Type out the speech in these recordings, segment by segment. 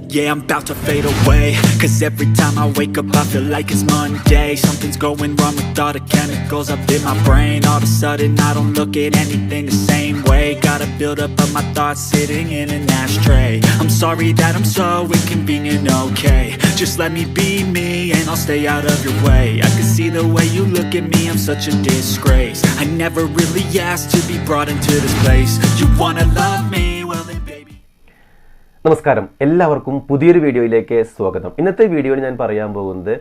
Yeah, I'm about to fade away. Cause every time I wake up I feel like it's Monday. Something's going wrong with all the chemicals up in my brain. All of a sudden I don't look at anything the same way. Gotta build up of my thoughts sitting in an ashtray. I'm sorry that I'm so inconvenient, okay. Just let me be me and I'll stay out of your way. I can see the way you look at me, I'm such a disgrace. I never really asked to be brought into this place. You wanna love me? Well then baby. നമസ്കാരം, എല്ലാവർക്കും പുതിയൊരു വീഡിയോയിലേക്ക് സ്വാഗതം. ഇന്നത്തെ വീഡിയോയിൽ ഞാൻ പറയാൻ പോകുന്നത്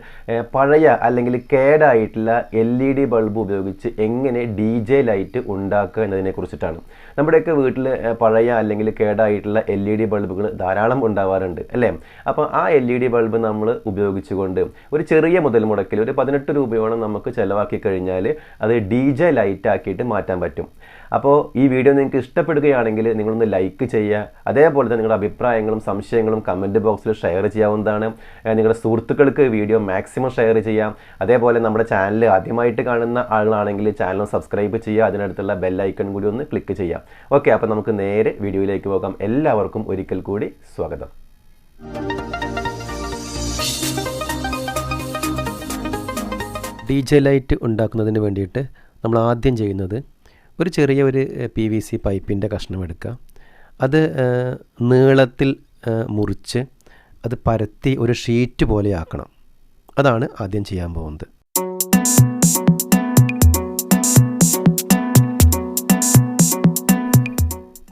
പഴയ അല്ലെങ്കിൽ കേടായിട്ടുള്ള LED ബൾബ് ഉപയോഗിച്ച് എങ്ങനെ DJ ലൈറ്റ് ഉണ്ടാക്കുക എന്നതിനെ കുറിച്ചിട്ടാണ്. നമ്മുടെയൊക്കെ വീട്ടിൽ പഴയ അല്ലെങ്കിൽ കേടായിട്ടുള്ള LED ബൾബുകൾ ധാരാളം ഉണ്ടാവാറുണ്ട് അല്ലേ? അപ്പോൾ ആ LED ബൾബ് നമ്മൾ ഉപയോഗിച്ചുകൊണ്ട് ഒരു ചെറിയ മുതൽ മുടക്കിൽ ഒരു 18 രൂപയോളം നമുക്ക് ചിലവാക്കി കഴിഞ്ഞാൽ അത് DJ ലൈറ്റ് ആക്കിയിട്ട് മാറ്റാൻ പറ്റും. അപ്പോൾ ഈ വീഡിയോ നിങ്ങൾക്ക് ഇഷ്ടപ്പെടുകയാണെങ്കിൽ നിങ്ങളൊന്ന് ലൈക്ക് ചെയ്യുക. അതേപോലെ തന്നെ നിങ്ങളുടെ അഭിപ്രായങ്ങളും സംശയങ്ങളും കമൻറ്റ് ബോക്സിൽ ഷെയർ ചെയ്യാവുന്നതാണ്. നിങ്ങളുടെ സുഹൃത്തുക്കൾക്ക് വീഡിയോ മാക്സിമം ഷെയർ ചെയ്യാം. അതേപോലെ നമ്മുടെ ചാനൽ ആദ്യമായിട്ട് കാണുന്ന ആളുകളാണെങ്കിൽ ചാനൽ സബ്സ്ക്രൈബ് ചെയ്യുക. അതിനടുത്തുള്ള ബെൽ ഐക്കൺ കൂടി ഒന്ന് ക്ലിക്ക് ചെയ്യാം. ഓക്കെ, അപ്പോൾ നമുക്ക് നേരെ വീഡിയോയിലേക്ക് പോകാം. എല്ലാവർക്കും ഒരിക്കൽ കൂടി സ്വാഗതം. DJ ലൈറ്റ് ഉണ്ടാക്കുന്നതിന് വേണ്ടിയിട്ട് നമ്മൾ ആദ്യം ചെയ്യുന്നത് ഒരു ചെറിയ PVC പൈപ്പിൻ്റെ കഷ്ണം എടുക്കുക. അത് നീളത്തിൽ മുറിച്ച് അത് പരത്തി ഒരു ഷീറ്റ് പോലെ ആക്കണം. അതാണ് ആദ്യം ചെയ്യാൻ പോകുന്നത്.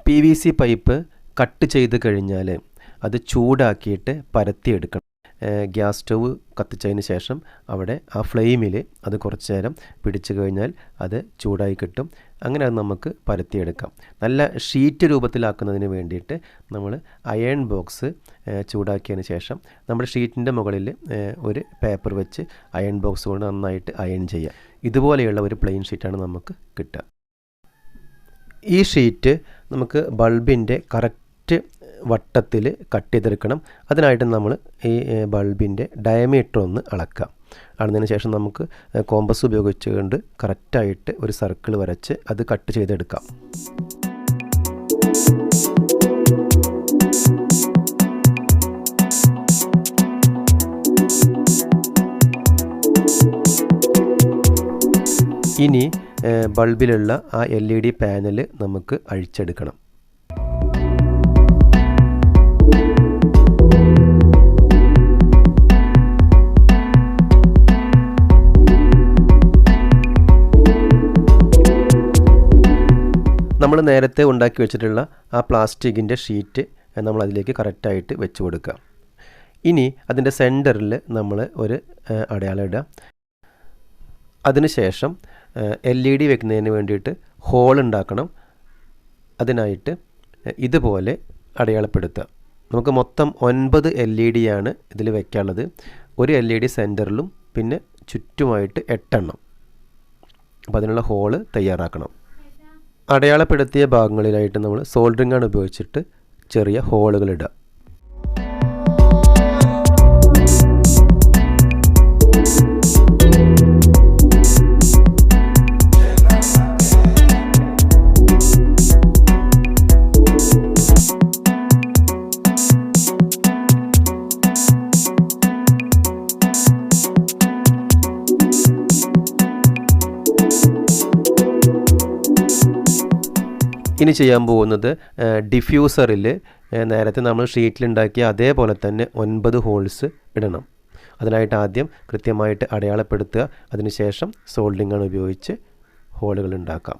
PVC പൈപ്പ് കട്ട് ചെയ്ത് കഴിഞ്ഞാൽ അത് ചൂടാക്കിയിട്ട് പരത്തിയെടുക്കണം. ഗ്യാസ് സ്റ്റവ് കത്തിച്ചതിന് ശേഷം അവിടെ ആ ഫ്ലെയിമിൽ അത് കുറച്ച് നേരം പിടിച്ചു കഴിഞ്ഞാൽ അത് ചൂടായി കിട്ടും. അങ്ങനെ അത് നമുക്ക് പരത്തിയെടുക്കാം. നല്ല ഷീറ്റ് രൂപത്തിലാക്കുന്നതിന് വേണ്ടിയിട്ട് നമ്മൾ അയൺ ബോക്സ് ചൂടാക്കിയതിന് ശേഷം നമ്മുടെ ഷീറ്റിൻ്റെ മുകളിൽ ഒരു പേപ്പർ വെച്ച് അയൺ ബോക്സ് കൊണ്ട് നന്നായിട്ട് അയൺ ചെയ്യുക. ഇതുപോലെയുള്ള ഒരു പ്ലെയിൻ ഷീറ്റാണ് നമുക്ക് കിട്ടുക. ഈ ഷീറ്റ് നമുക്ക് ബൾബിൻ്റെ കറക്റ്റ് വട്ടത്തിൽ കട്ട് ചെയ്തെടുക്കണം. അതിനായിട്ട് നമ്മൾ ഈ ബൾബിൻ്റെ ഡയമീറ്റർ ഒന്ന് അളക്കാം. അളന്നതിന് ശേഷം നമുക്ക് കോമ്പസ് ഉപയോഗിച്ചുകൊണ്ട് കറക്റ്റായിട്ട് ഒരു സർക്കിൾ വരച്ച് അത് കട്ട് ചെയ്തെടുക്കാം. ഇനി ബൾബിലുള്ള ആ LED പാനൽ നമുക്ക് അഴിച്ചെടുക്കണം. നമ്മൾ നേരത്തെ ഉണ്ടാക്കി വെച്ചിട്ടുള്ള ആ പ്ലാസ്റ്റിക്കിൻ്റെ ഷീറ്റ് നമ്മൾ അതിലേക്ക് കറക്റ്റായിട്ട് വെച്ച് കൊടുക്കുക. ഇനി അതിൻ്റെ സെൻറ്ററിൽ നമ്മൾ ഒരു അടയാളം ഇടുക. അതിനുശേഷം LED വെക്കുന്നതിന് വേണ്ടിയിട്ട് ഹോൾ ഉണ്ടാക്കണം. അതിനായിട്ട് ഇതുപോലെ അടയാളപ്പെടുത്തുക. നമുക്ക് മൊത്തം 9 LED ആണ് ഇതിൽ വെക്കാനുള്ളത്. ഒരു LED സെൻറ്ററിലും പിന്നെ ചുറ്റുമായിട്ട് 8 എണ്ണം. അപ്പോൾ അതിനുള്ള ഹോള് തയ്യാറാക്കണം. അടയാളപ്പെടുത്തിയ ഭാഗങ്ങളിലായിട്ട് നമ്മൾ സോൾഡറിംഗ് ആണ് ഉപയോഗിച്ചിട്ട് ചെറിയ ഹോളുകൾ ഇടുക. ഇനി ചെയ്യാൻ പോകുന്നത് ഡിഫ്യൂസറിൽ നേരത്തെ നമ്മൾ ഷീറ്റിലുണ്ടാക്കിയ അതേപോലെ തന്നെ 9 ഹോൾസ് ഇടണം. അതിനായിട്ട് ആദ്യം കൃത്യമായിട്ട് അടയാളപ്പെടുത്തുക. അതിനുശേഷം സോൾഡറിംഗ് ആണ് ഉപയോഗിച്ച് ഹോളുകൾ ഉണ്ടാക്കാം.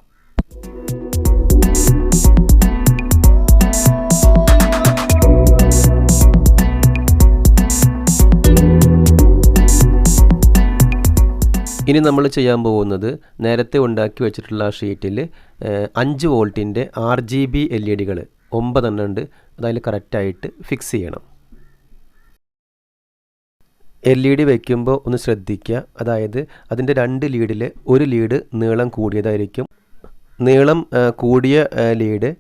ഇനി നമ്മൾ ചെയ്യാൻ പോകുന്നത് നേരത്തെ ഉണ്ടാക്കി വെച്ചിട്ടുള്ള ആ ഷീറ്റിൽ 5 വോൾട്ടിൻ്റെ RGB LEDകൾ 9 എണ്ണം ഉണ്ട്. അതിൽ കറക്റ്റായിട്ട് ഫിക്സ് ചെയ്യണം. LED വയ്ക്കുമ്പോൾ ഒന്ന് ശ്രദ്ധിക്കുക. അതായത് അതിൻ്റെ 2 ലീഡിൽ ഒരു ലീഡ് നീളം കൂടിയതായിരിക്കും. നീളം കൂടിയ ലീഡ്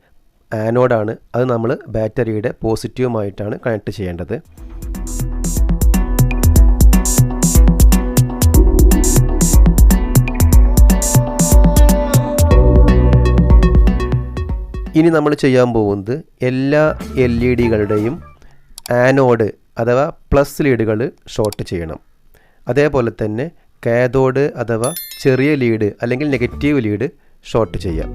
ആനോഡാണ്. അത് നമ്മൾ ബാറ്ററിയുടെ പോസിറ്റീവുമായിട്ടാണ് കണക്ട് ചെയ്യേണ്ടത്. ഇനി നമ്മൾ ചെയ്യാൻ പോകുന്നത് എല്ലാ LED കളുടെയും ആനോഡ് അഥവാ പ്ലസ് ലീഡുകൾ ഷോർട്ട് ചെയ്യണം. അതേപോലെ തന്നെ കാഥോഡ് അഥവാ ചെറിയ ലീഡ് അല്ലെങ്കിൽ നെഗറ്റീവ് ലീഡ് ഷോർട്ട് ചെയ്യാം.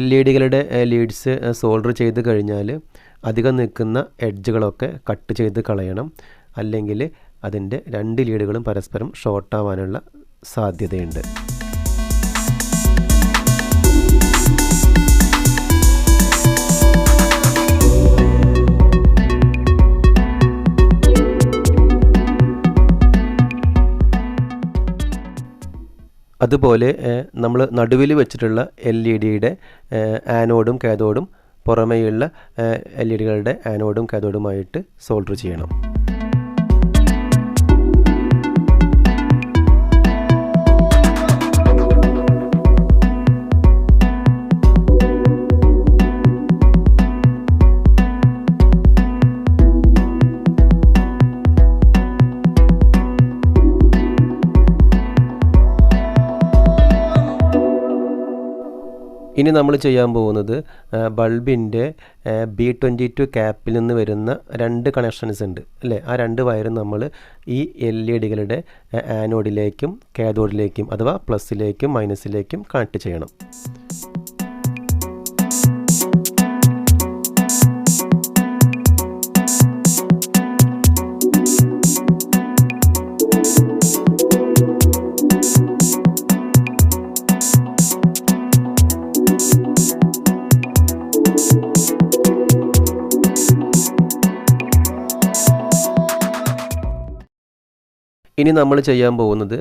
LED-കളുടെ ലീഡ്സ് സോൾഡർ ചെയ്ത് കഴിഞ്ഞാൽ അധികം നിൽക്കുന്ന എഡ്ജുകളൊക്കെ കട്ട് ചെയ്ത് കളയണം. അല്ലെങ്കിൽ അതിൻ്റെ 2 ലീഡുകളും പരസ്പരം ഷോർട്ടാവാനുള്ള സാധ്യതയുണ്ട്. അതുപോലെ നമ്മൾ നടുവിൽ വെച്ചിട്ടുള്ള LED-യുടെ ആനോഡും കാഥോഡും പുറമേയുള്ള LED-കളുടെ ആനോഡും കാഥോഡുമായിട്ട് സോൾഡർ ചെയ്യണം. ഇനി നമ്മൾ ചെയ്യാൻ പോകുന്നത് ബൾബിൻ്റെ B22 ക്യാപ്പിൽ നിന്ന് വരുന്ന 2 കണക്ഷൻസ് ഉണ്ട് അല്ലേ. ആ 2 വയറും നമ്മൾ ഈ LED-കളുടെ ആനോഡിലേക്കും കാഥോഡിലേക്കും അഥവാ പ്ലസ്സിലേക്കും മൈനസിലേക്കും കണക്ട് ചെയ്യണം. ഇനി നമ്മൾ ചെയ്യാൻ പോകുന്നത്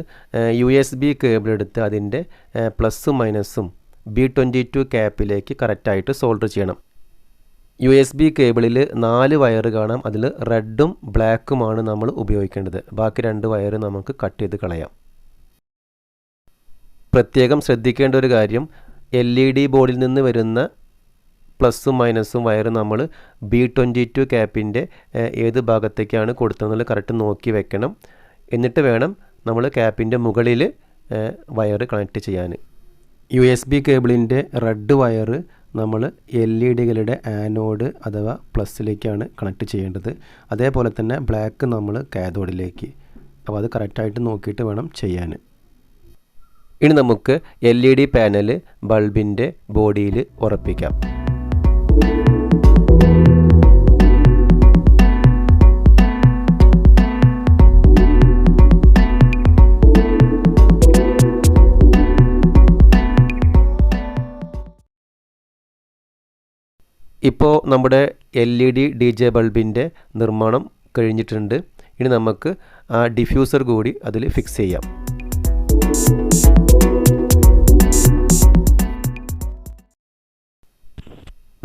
USB കേബിൾ എടുത്ത് അതിൻ്റെ പ്ലസ്സും മൈനസും B22 ക്യാപ്പിലേക്ക് കറക്റ്റായിട്ട് സോൾഡർ ചെയ്യണം. USB കേബിളിൽ 4 വയർ കാണാം. അതിൽ റെഡും ബ്ലാക്കുമാണ് നമ്മൾ ഉപയോഗിക്കേണ്ടത്. ബാക്കി 2 വയർ നമുക്ക് കട്ട് ചെയ്ത് കളയാം. പ്രത്യേകം ശ്രദ്ധിക്കേണ്ട ഒരു കാര്യം, LED ബോർഡിൽ നിന്ന് വരുന്ന പ്ലസ്സും മൈനസും വയർ നമ്മൾ B22 ക്യാപ്പിൻ്റെ ഏത് ഭാഗത്തേക്കാണ് കൊടുത്തതെന്നുള്ളത് കറക്റ്റ് നോക്കി വെക്കണം. എന്നിട്ട് വേണം നമ്മൾ ക്യാപ്പിൻ്റെ മുകളിൽ വയർ കണക്ട് ചെയ്യാൻ. USB കേബിളിൻ്റെ റെഡ് വയർ നമ്മൾ LED-കളുടെ ആനോഡ് അഥവാ പ്ലസ്സിലേക്കാണ് കണക്ട് ചെയ്യേണ്ടത്. അതേപോലെ തന്നെ ബ്ലാക്ക് നമ്മൾ കാഥോഡിലേക്ക്. അപ്പോൾ അത് കറക്റ്റായിട്ട് നോക്കിയിട്ട് വേണം ചെയ്യാൻ. ഇനി നമുക്ക് LED പാനൽ ബൾബിൻ്റെ ബോഡിയിൽ ഉറപ്പിക്കാം. ഇപ്പോൾ നമ്മുടെ LED DJ ബൾബിൻ്റെ നിർമ്മാണം കഴിഞ്ഞിട്ടുണ്ട്. ഇനി നമുക്ക് ആ ഡിഫ്യൂസർ കൂടി അതിൽ ഫിക്സ് ചെയ്യാം.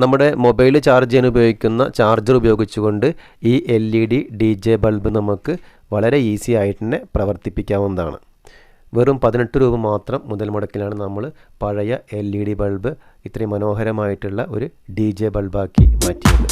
നമ്മുടെ മൊബൈൽ ചാർജ് ചെയ്യാൻ ഉപയോഗിക്കുന്ന ചാർജർ ഉപയോഗിച്ചുകൊണ്ട് ഈ LED DJ ബൾബ് നമുക്ക് വളരെ ഈസി ആയിട്ട് തന്നെ പ്രവർത്തിപ്പിക്കാവുന്നതാണ്. വെറും 18 രൂപ മാത്രം മുതൽ മുടക്കിലാണ് നമ്മൾ പഴയ LED ബൾബ് ഇത്രയും മനോഹരമായിട്ടുള്ള ഒരു DJ ബൾബാക്കി മാറ്റിയത്.